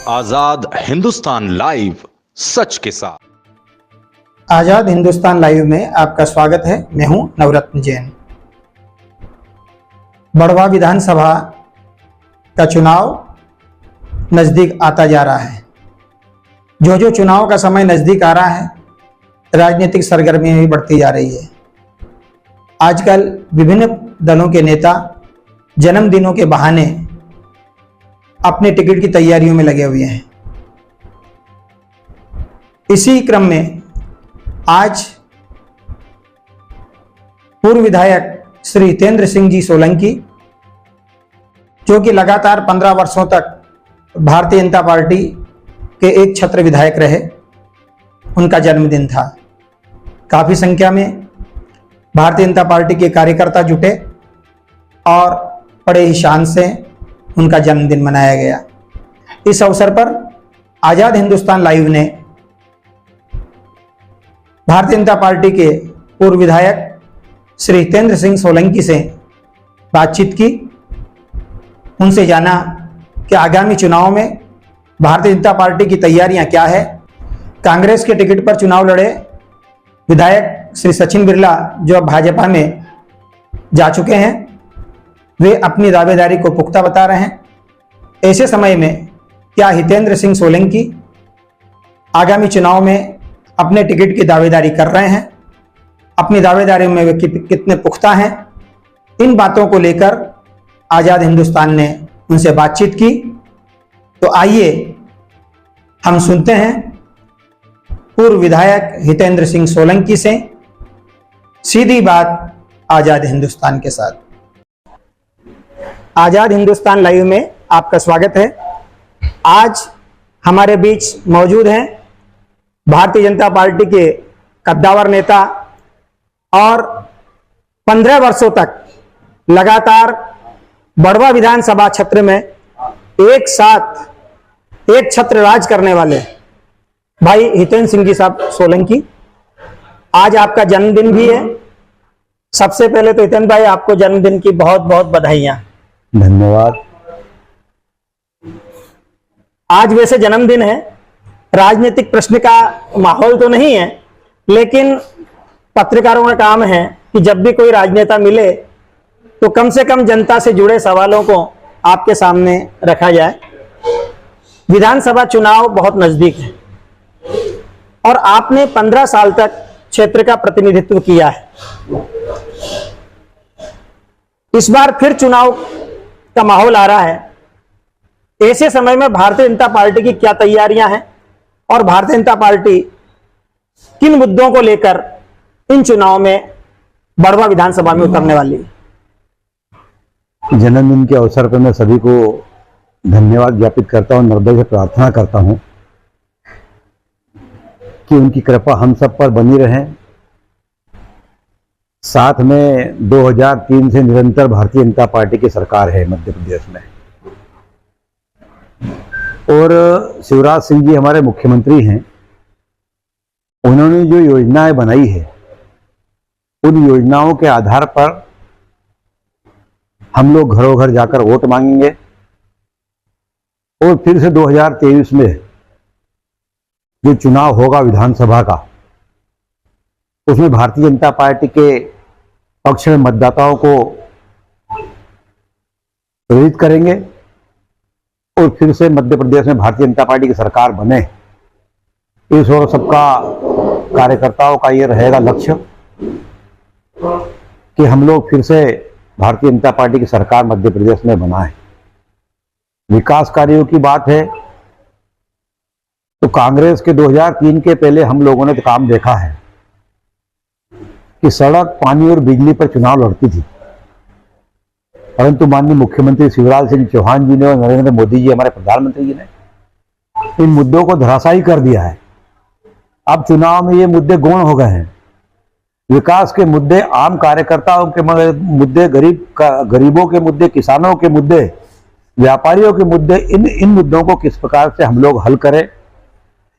आजाद Hindustan live, सच के साथ। आजाद Hindustan live में आपका स्वागत है। मैं हूं नवरत्न जैन। बड़वा विधानसभा का चुनाव नजदीक आता जा रहा है। जो जो चुनाव का समय नजदीक आ रहा है, राजनीतिक सरगर्मियां भी बढ़ती जा रही है। आजकल विभिन्न दलों के नेता जन्मदिनों के बहाने अपने टिकट की तैयारियों में लगे हुए हैं। इसी क्रम में आज पूर्व विधायक श्री हितेंद्र सिंह जी सोलंकी, जो कि लगातार 15 वर्षों तक भारतीय जनता पार्टी के एक छत्र विधायक रहे, उनका जन्मदिन था। काफी संख्या में भारतीय जनता पार्टी के कार्यकर्ता जुटे और बड़े ही शान से उनका जन्मदिन मनाया गया। इस अवसर पर आजाद हिंदुस्तान लाइव ने भारतीय जनता पार्टी के पूर्व विधायक श्री हितेंद्र सिंह सोलंकी से बातचीत की। उनसे जाना कि आगामी चुनाव में भारतीय जनता पार्टी की तैयारियां क्या है। कांग्रेस के टिकट पर चुनाव लड़े विधायक श्री सचिन बिरला, जो अब भाजपा में जा चुके हैं, वे अपनी दावेदारी को पुख्ता बता रहे हैं। ऐसे समय में क्या हितेंद्र सिंह सोलंकी आगामी चुनाव में अपने टिकट की दावेदारी कर रहे हैं, अपनी दावेदारी में वे कितने पुख्ता हैं, इन बातों को लेकर आजाद हिंदुस्तान ने उनसे बातचीत की। तो आइए हम सुनते हैं पूर्व विधायक हितेंद्र सिंह सोलंकी से सीधी बात आजाद हिंदुस्तान के साथ। आजाद हिंदुस्तान लाइव में आपका स्वागत है। आज हमारे बीच मौजूद हैं भारतीय जनता पार्टी के कद्दावर नेता और 15 वर्षों तक लगातार बड़वा विधानसभा क्षेत्र में एक साथ एक छत्र राज करने वाले भाई हितेंद्र सिंह जी साहब सोलंकी। आज आपका जन्मदिन भी है। सबसे पहले तो हितेंद्र भाई, आपको जन्मदिन की बहुत बहुत बधाइयां। धन्यवाद। आज वैसे जन्मदिन है, राजनीतिक प्रश्न का माहौल तो नहीं है, लेकिन पत्रकारों का काम है कि जब भी कोई राजनेता मिले तो कम से कम जनता से जुड़े सवालों को आपके सामने रखा जाए। विधानसभा चुनाव बहुत नजदीक है और आपने 15 साल तक क्षेत्र का प्रतिनिधित्व किया है। इस बार फिर चुनाव का माहौल आ रहा है। ऐसे समय में भारतीय जनता पार्टी की क्या तैयारियां हैं और भारतीय जनता पार्टी किन मुद्दों को लेकर इन चुनाव में बड़वा विधानसभा में उतरने वाली है? जन्मदिन के अवसर पर मैं सभी को धन्यवाद ज्ञापित करता हूं, नर्मदा से प्रार्थना करता हूं कि उनकी कृपा हम सब पर बनी रहे। साथ में 2003 से निरंतर भारतीय जनता पार्टी की सरकार है मध्य प्रदेश में, और शिवराज सिंह जी हमारे मुख्यमंत्री हैं। उन्होंने जो योजनाएं बनाई है, उन योजनाओं के आधार पर हम लोग घरों घर जाकर वोट मांगेंगे और फिर से 2023 में जो चुनाव होगा विधानसभा का, उसमें भारतीय जनता पार्टी के पक्ष में मतदाताओं को प्रेरित करेंगे और फिर से मध्य प्रदेश में भारतीय जनता पार्टी की सरकार बने। इस और सबका कार्यकर्ताओं का ये रहेगा लक्ष्य कि हम लोग फिर से भारतीय जनता पार्टी की सरकार मध्य प्रदेश में बनाएं। विकास कार्यों की बात है तो कांग्रेस के 2003 के पहले हम लोगों ने तो काम देखा है कि सड़क, पानी और बिजली पर चुनाव लड़ती थी, परंतु माननीय मुख्यमंत्री शिवराज सिंह चौहान जी ने और नरेंद्र मोदी जी हमारे प्रधानमंत्री जी ने इन मुद्दों को धराशायी कर दिया है। अब चुनाव में ये मुद्दे गौण हो गए हैं। विकास के मुद्दे, आम कार्यकर्ताओं के मुद्दे, गरीबों के मुद्दे, किसानों के मुद्दे, व्यापारियों के मुद्दे, इन मुद्दों को किस प्रकार से हम लोग हल करें,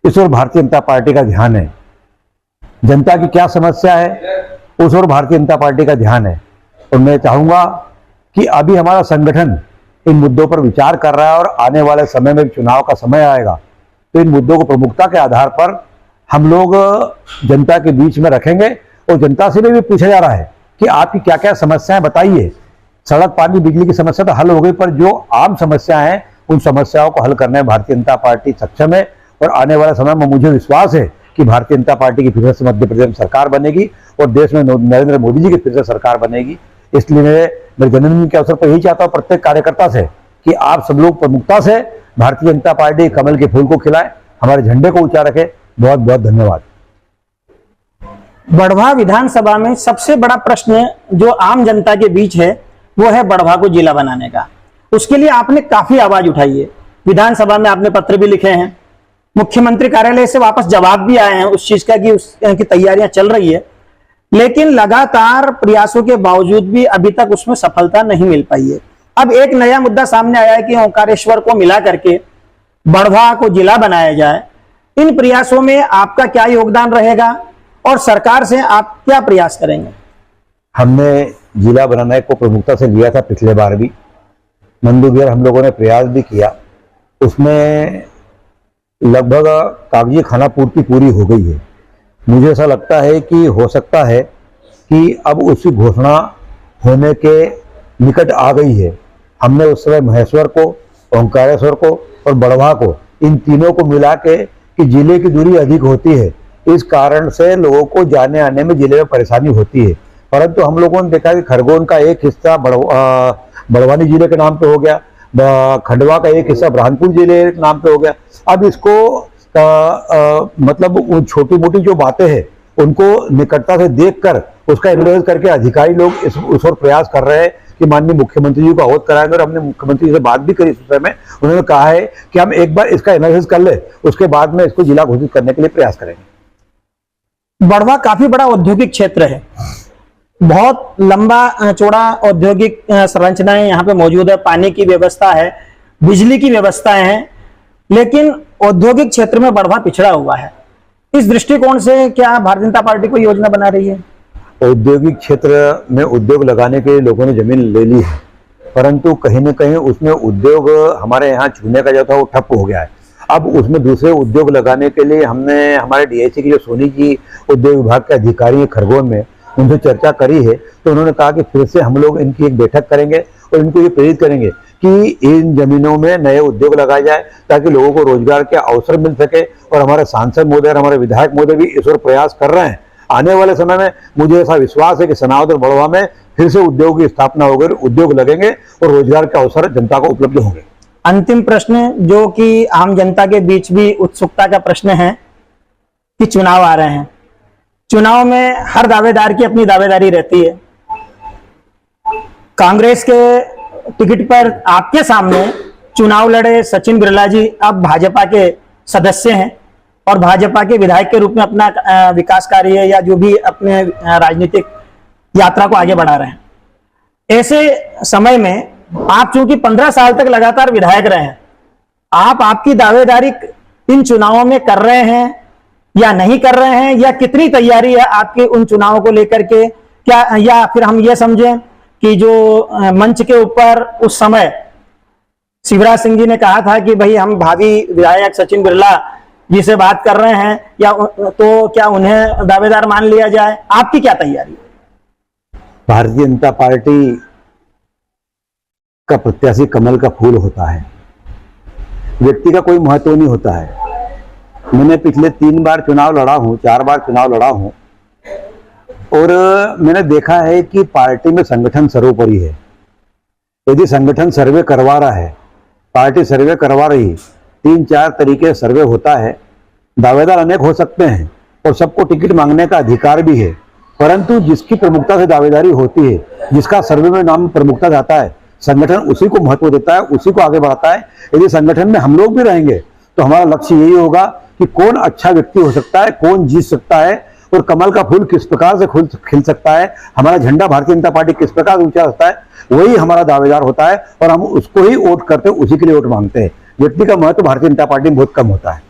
इस ओर भारतीय जनता पार्टी का ध्यान है। जनता की क्या समस्या है, उस ओर भारतीय जनता पार्टी का ध्यान है। और मैं चाहूंगा कि अभी हमारा संगठन इन मुद्दों पर विचार कर रहा है और आने वाले समय में चुनाव का समय आएगा तो इन मुद्दों को प्रमुखता के आधार पर हम लोग जनता के बीच में रखेंगे और जनता से भी पूछा जा रहा है कि आपकी क्या क्या समस्याएं बताइए। सड़क, पानी, बिजली की समस्या तो हल हो गई, पर जो आम समस्याएं हैं उन समस्याओं को हल करने में भारतीय जनता पार्टी सक्षम है और आने वाले समय में मुझे विश्वास है कि भारतीय जनता पार्टी की फिर से मध्य प्रदेश में सरकार बनेगी और देश में नरेंद्र मोदी जी की फिर से सरकार बनेगी। इसलिए मैं जन्मदिन के अवसर पर यही चाहता हूँ प्रत्येक कार्यकर्ता से कि आप सब लोग प्रमुखता से भारतीय जनता पार्टी कमल के फूल को खिलाएं, हमारे झंडे को ऊंचा रखें। बहुत बहुत धन्यवाद। बढ़वा विधानसभा में सबसे बड़ा प्रश्न जो आम जनता के बीच है वो है बढ़वा को जिला बनाने का। उसके लिए आपने काफी आवाज उठाई है, विधानसभा में आपने पत्र भी लिखे हैं, मुख्यमंत्री कार्यालय से वापस जवाब भी आए हैं उस चीज का कि उसकी तैयारियां चल रही है, लेकिन लगातार प्रयासों के बावजूद भी अभी तक उसमें सफलता नहीं मिल पाई है। अब एक नया मुद्दा सामने आया है कि ओंकारेश्वर को मिला करके बढ़वा को जिला बनाया जाए। इन प्रयासों में आपका क्या योगदान रहेगा और सरकार से आप क्या प्रयास करेंगे? हमने जिला बनाने को प्रमुखता से लिया था पिछले बार भी, मंदुगेर हम लोगों ने प्रयास भी किया, उसमें लगभग कागजी खाना पूर्ति पूरी हो गई है। मुझे ऐसा लगता है कि हो सकता है कि अब उसकी घोषणा होने के निकट आ गई है। हमने उस समय महेश्वर को, ओंकारेश्वर को और बढ़वा को, इन तीनों को मिला के कि जिले की दूरी अधिक होती है, इस कारण से लोगों को जाने आने में जिले में परेशानी होती है। परंतु हम लोगों ने देखा कि खरगोन का एक हिस्सा बड़वानी जिले के नाम पे हो गया, खंडवा का एक हिस्सा बुरहानपुर जिले के नाम पे हो गया। अब इसको मतलब छोटी मोटी जो बातें हैं उनको निकटता से देखकर उसका एनालाइज करके अधिकारी लोग उस पर प्रयास कर रहे हैं कि माननीय मुख्यमंत्री जी को अवगत कराएंगे। और हमने मुख्यमंत्री से बात भी करी इस विषय में, उन्होंने कहा है कि हम एक बार इसका एनालिसिस कर ले, उसके बाद में इसको जिला घोषित करने के लिए प्रयास करेंगे। बढ़वा काफी बड़ा औद्योगिक क्षेत्र है, बहुत लंबा चौड़ा औद्योगिक संरचनाएं यहाँ पे मौजूद है, पानी की व्यवस्था है, बिजली की व्यवस्थाएं हैं, लेकिन औद्योगिक क्षेत्र में बढ़वा पिछड़ा हुआ है। इस दृष्टिकोण से क्या भारतीय जनता पार्टी को योजना बना रही है? औद्योगिक क्षेत्र में उद्योग लगाने के लिए लोगों ने जमीन ले ली है, परंतु कहीं न कहीं उसमें उद्योग हमारे यहाँ छूने का जो था वो ठप हो गया है। अब उसमें दूसरे उद्योग लगाने के लिए हमने हमारे डीआईसी की जो सोनी जी उद्योग विभाग के अधिकारी हैं खरगोन में, उनसे चर्चा करी है। तो उन्होंने कहा कि फिर से हम लोग इनकी एक बैठक करेंगे और इनको ये प्रेरित करेंगे कि इन जमीनों में नए उद्योग लगाए जाए ताकि लोगों को रोजगार के अवसर मिल सके। और हमारे सांसद महोदय और हमारे विधायक महोदय भी इस ओर प्रयास कर रहे हैं। आने वाले समय में मुझे ऐसा विश्वास है कि सनावद और बढ़वा में फिर से उद्योग की स्थापना होगी, उद्योग लगेंगे और रोजगार के अवसर जनता को उपलब्ध होंगे। अंतिम प्रश्न जो कि आम जनता के बीच भी उत्सुकता का प्रश्न है कि चुनाव आ रहे हैं, चुनाव में हर दावेदार की अपनी दावेदारी रहती है। कांग्रेस के टिकट पर आपके सामने चुनाव लड़े सचिन बिरला जी अब भाजपा के सदस्य हैं और भाजपा के विधायक के रूप में अपना विकास कार्य या जो भी अपने राजनीतिक यात्रा को आगे बढ़ा रहे हैं। ऐसे समय में आप चूंकि 15 साल तक लगातार विधायक रहे हैं, आप आपकी दावेदारी इन चुनावों में कर रहे हैं या नहीं कर रहे हैं, या कितनी तैयारी है आपकी उन चुनावों को लेकर के? क्या या फिर हम ये समझें कि जो मंच के ऊपर उस समय शिवराज सिंह जी ने कहा था कि भाई हम भावी विधायक सचिन बिरला जी से बात कर रहे हैं, या तो क्या उन्हें दावेदार मान लिया जाए? आपकी क्या तैयारी है? भारतीय जनता पार्टी का प्रत्याशी कमल का फूल होता है, व्यक्ति का कोई महत्व नहीं होता है। मैंने पिछले 3 बार चुनाव लड़ा हूं, 4 बार चुनाव लड़ा हूं और मैंने देखा है कि पार्टी में संगठन सर्वोपरि है। यदि संगठन सर्वे करवा रहा है, पार्टी सर्वे करवा रही, 3-4 तरीके सर्वे होता है, दावेदार अनेक हो सकते हैं और सबको टिकट मांगने का अधिकार भी है, परंतु जिसकी प्रमुखता से दावेदारी होती है, जिसका सर्वे में नाम प्रमुखता जाता है, संगठन उसी को महत्व देता है, उसी को आगे बढ़ाता है। यदि संगठन में हम लोग भी रहेंगे तो हमारा लक्ष्य यही होगा कि कौन अच्छा व्यक्ति हो सकता है, कौन जीत सकता है और कमल का फूल किस प्रकार से खिल सकता है, हमारा झंडा भारतीय जनता पार्टी किस प्रकार ऊंचा सकता है, वही हमारा दावेदार होता है और हम उसको ही वोट करते हैं, उसी के लिए वोट मांगते हैं। व्यक्ति का महत्व भारतीय जनता पार्टी में बहुत कम होता है।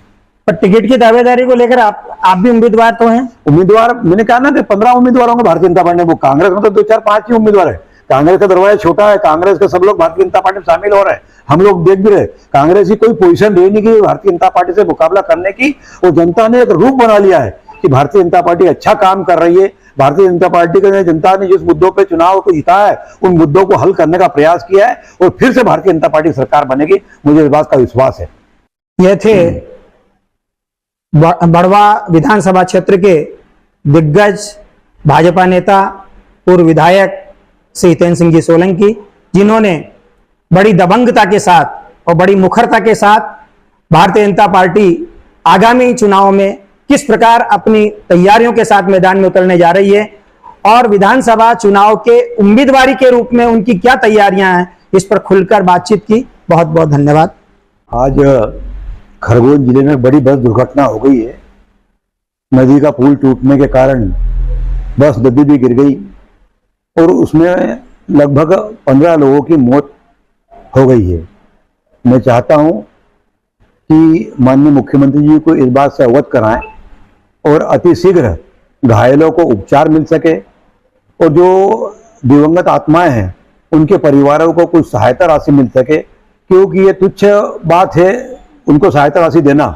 पर टिकट की दावेदारी को लेकर आप भी उम्मीदवार तो हैं? उम्मीदवार मैंने कहा ना कि 15 उम्मीदवार होंगे भारतीय जनता पार्टी में, वो कांग्रेस में तो 2-4-5 ही उम्मीदवार है, कांग्रेस का दरवाजा छोटा है, कांग्रेस के सब लोग भारतीय जनता पार्टी में शामिल हो रहे हैं, हम लोग देख भी रहे। कांग्रेस की कोई पोजीशन रही नहीं कि भारतीय जनता पार्टी से मुकाबला करने की, और जनता ने एक रूप बना लिया है कि भारतीय जनता पार्टी अच्छा काम कर रही है। भारतीय जनता पार्टी के जनता ने जिस मुद्दों पे चुनाव को जीता है उन मुद्दों को हल करने का प्रयास किया है, और फिर से भारतीय जनता पार्टी सरकार बनेगी, मुझे इस बात का विश्वास है। यह थे बड़वा विधानसभा क्षेत्र के दिग्गज भाजपा नेता पूर्व विधायक श्री हितेंद्र सिंह जी सोलंकी, जिन्होंने बड़ी दबंगता के साथ और बड़ी मुखरता के साथ भारतीय जनता पार्टी आगामी चुनाव में किस प्रकार अपनी तैयारियों के साथ मैदान में उतरने जा रही है और विधानसभा चुनाव के उम्मीदवारी के रूप में उनकी क्या तैयारियां हैं, इस पर खुलकर बातचीत की। बहुत बहुत धन्यवाद। आज खरगोन जिले में बड़ी बस दुर्घटना हो गई है। नदी का पुल टूटने के कारण बस नदी भी गिर गई और उसमें लगभग 15 लोगों की मौत हो गई है। मैं चाहता हूं कि माननीय मुख्यमंत्री जी को इस बात से अवगत कराएं और अतिशीघ्र घायलों को उपचार मिल सके, और जो दिवंगत आत्माएं हैं उनके परिवारों को कुछ सहायता राशि मिल सके, क्योंकि ये तुच्छ बात है उनको सहायता राशि देना,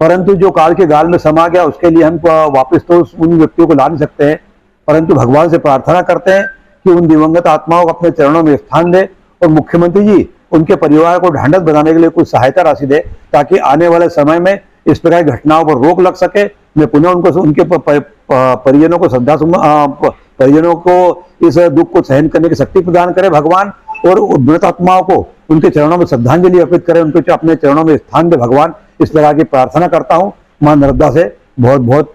परंतु जो काल के गाल में समा गया उसके लिए हम वापस तो उन व्यक्तियों को ला नहीं सकते हैं, परंतु भगवान से प्रार्थना करते हैं कि उन दिवंगत आत्माओं को अपने चरणों में स्थान दे, और मुख्यमंत्री जी उनके परिवार को ढांढस बनाने के लिए कुछ सहायता राशि दे, ताकि आने वाले समय में इस प्रकार की घटनाओं पर रोक लग सके। मैं पुनः उनके परिजनों को परिजनों को इस दुख को सहन करने की शक्ति प्रदान करे भगवान, और मृत आत्माओं को उनके चरणों में श्रद्धांजलि अर्पित करें, उनके अपने चरणों में स्थान दे भगवान। इस प्रकार की प्रार्थना करता हूँ। मां नर्मदा से बहुत बहुत